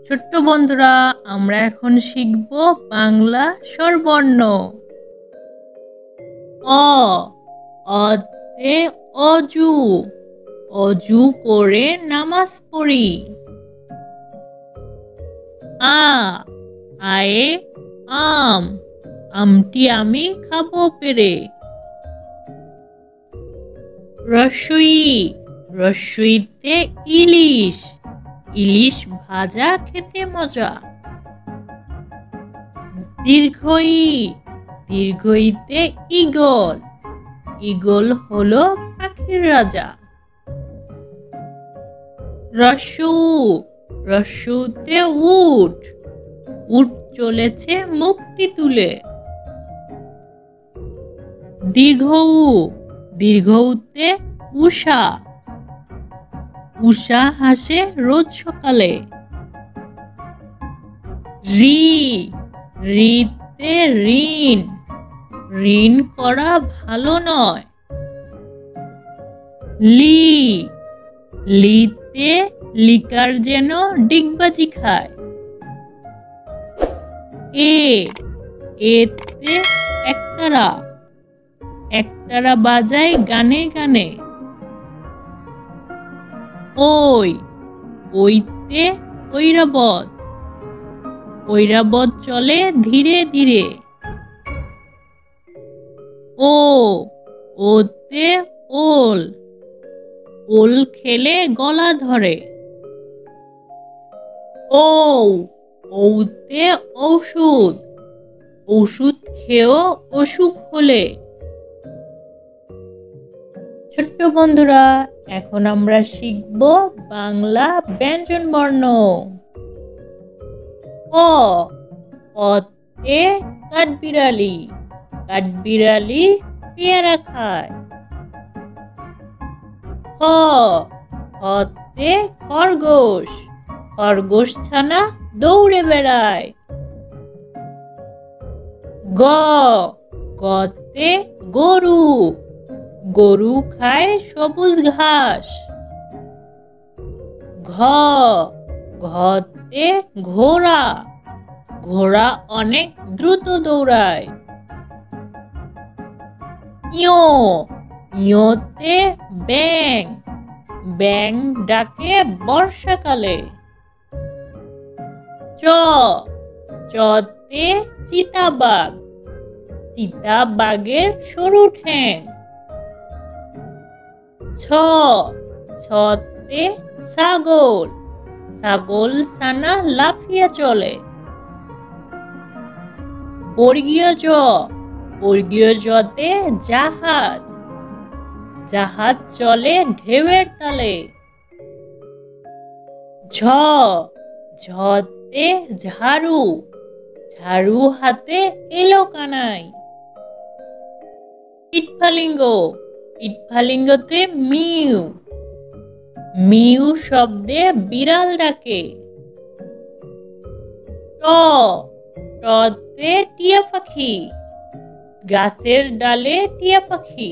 ছোট্ট বন্ধুরা, আমরা এখন শিখব বাংলা স্বরবর্ণ। অ অতে অজু, অজু করে নামাজ পড়ি। আ আয়ে আম, আমটি আমি খাবো পেরে। রস্বই রস্বইতে ইলিশ, ইলিশ ভাজা খেতে মজা। দীর্ঘই দীর্ঘইতে ঈগল, ঈগল হলো পাখির রাজা। রস্যু রস্যুতে উট, উট চলেছে মুখটি তুলে। দীর্ঘউ দীর্ঘউতে উষা, উষা হাসে রোজ সকালে। রি রিতে ঋণ, ঋণ করা ভালো নয়। লি লিতে লিকার যেন ডিগবাজি খায়। এতে একতারা, একতারা বাজায় গানে গানে। ওইতে ঐরাবত, ঐরাবত চলে ধীরে ধীরে। ওতে ওল, ওল খেলে গলা ধরে। ওতে ঔষধ, ওষুধ খেয়েও অসুখ হলে। ছোট্ট বন্ধুরা, এখন আমরা শিখব বাংলা ব্যঞ্জন বর্ণ। অতে কাঠবিড়ালি, কাঠবিড়ালি পেয়ারা খায়। হতে খরগোশ, খরগোশ ছানা দৌড়ে বেড়ায়। গতে গরু, গরু খায় সবুজ ঘাস। ঘতে ঘোড়া, ঘোড়া অনেক দ্রুত দৌড়ায়। ইয়োতে ব্যাঙ, ব্যাঙ ডাকে বর্ষাকালে। চতে চিতাবাঘ, চিতাবাঘের সরু ঠ্যাং। ছতে ছাগল, ছাগল ছানা লাফিয়ে চলে। বর্গীয় জ, বর্গীয় জতে জাহাজ, জাহাজ চলে ঢেউয়ের তালে। ঝতে ঝাড়ু, ঝাড়ু হাতে এলো কানাই। পিঠফালিঙ্গ, পিঠফালিঙ্গতে মিউ, মিউ শব্দে বিড়াল ডাকে। টতে টিয়া পাখি, গাছের ডালে টিয়া পাখি।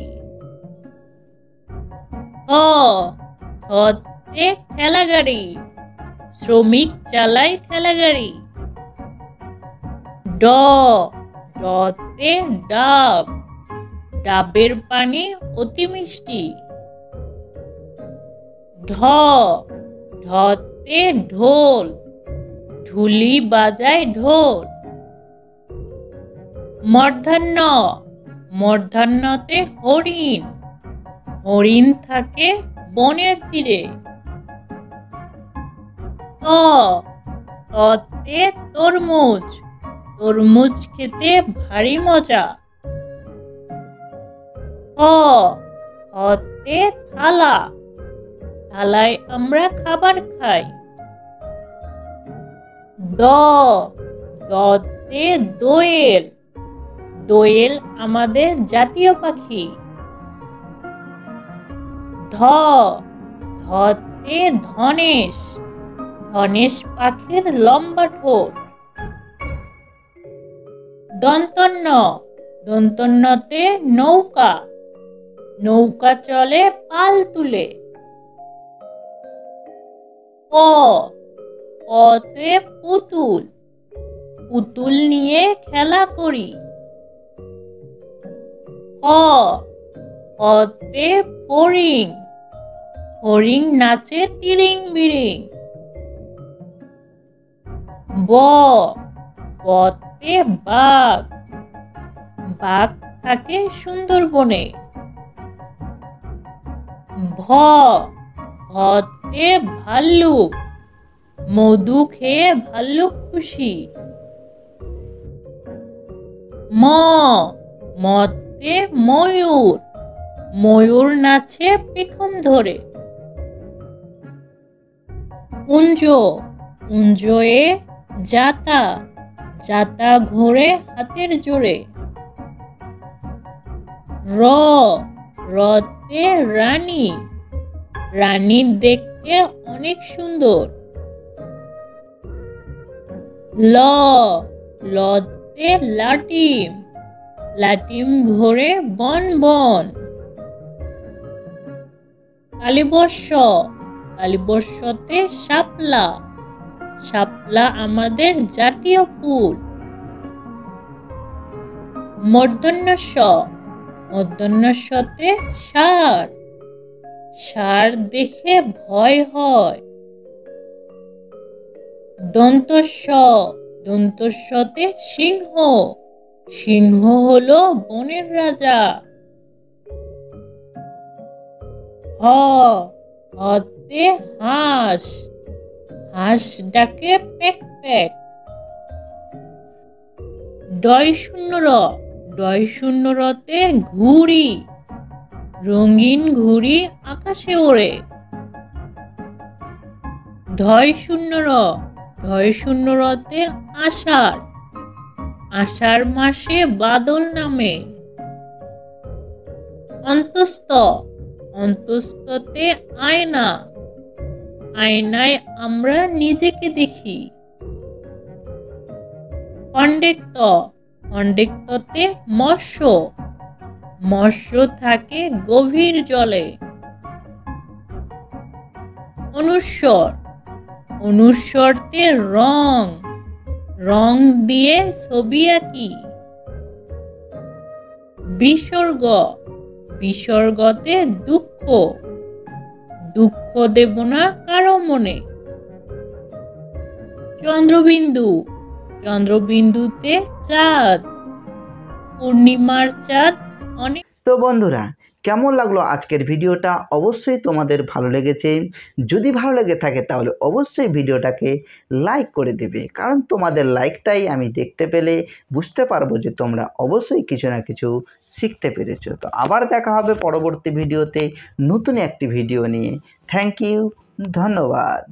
থতে ঠেলা গাড়ি, শ্রমিক চালায় ঠেলা গাড়ি। ডতে ডাব, ডাবের পানি অতি মিষ্টি। ঢতে ঢোল, ঢুলি বাজায় ঢোল। মূর্ধন্য, মূর্ধন্যতে হরিণ, হরিণ থাকে বনের তীরে। ততে তরমুজ, তরমুজ খেতে ভারী মজা। হতে থালা, থালায় আমরা খাবার খাই। দতে দোয়েল, দোয়েল আমাদের জাতীয় পাখি। ধতে ধনেশ, ধনেশ পাখির লম্বা ঠোঁট। দন্তন্য, দন্তন্যতে নৌকা, নৌকা চলে পাল তুলে। পতে পুতুল, পুতুল নিয়ে খেলা করি। হতে ফড়িং, ফড়িং নাচে তিরিং বিরিং। বতে বাঘ, বাঘ থাকে সুন্দরবনে। ভতে ভাল্লুক, মধু খেয়ে ভাল্লুক খুশি। মতে ময়ূর, ময়ূর নাচে পেখম ধরে। কুঞ্জয়ে জাতা, জাতা ঘোরে হাতের জোরে। রতে রানী, রানী দেখতে অনেক সুন্দর। লতে লাটিম, লাটিম ঘোরে বন বন। কালীবর্ষ, কালীবর্ষতে শাপলা, শাপলা আমাদের জাতীয় ফুল। মূর্ধন্যষ, মূর্ধন্যষতে ষাঁড়, ষাঁড় দেখে ভয় হয়। দন্তস্ব, দন্তস্বতে সিংহ, সিংহ হলো বনের রাজা। হতে হাঁস, হাঁস ডাকে প্যাক প্যাক। ডয় শূন্য রতে ঘুড়ি, রঙিন ঘুড়ি আকাশে ওড়ে। ঢয় শূন্য রতে আষাঢ়, আষাঢ় মাসে বাদল নামে। অন্তস্ততে আয়না, আয়নায় আমরা নিজেকে দেখি। খণ্ডেক্ততে মৎস্য, মৎস্য থাকে গভীর জলে। অনুস্বরতে রং, রং দিয়ে ছবি আঁকি। বিসর্গ, বিসর্গতে দুঃখ, দুঃখ দেব না কারো মনে। চন্দ্রবিন্দু, চন্দ্রবিন্দুতে চাঁদ, পূর্ণিমার চাঁদ অনেক। তো বন্ধুরা, কেমন লাগলো আজকের ভিডিওটা? অবশ্যই তোমাদের ভালো লেগেছে। যদি ভালো লেগে থাকে তাহলে অবশ্যই ভিডিওটাকে লাইক করে দেবে, কারণ তোমাদের লাইকটাই আমি দেখতে পেলে বুঝতে পারবো যে তোমরা অবশ্যই কিছু না কিছু শিখতে পেরেছো। তো আবার দেখা হবে পরবর্তী ভিডিওতে নতুন একটি ভিডিও নিয়ে। থ্যাংক ইউ, ধন্যবাদ।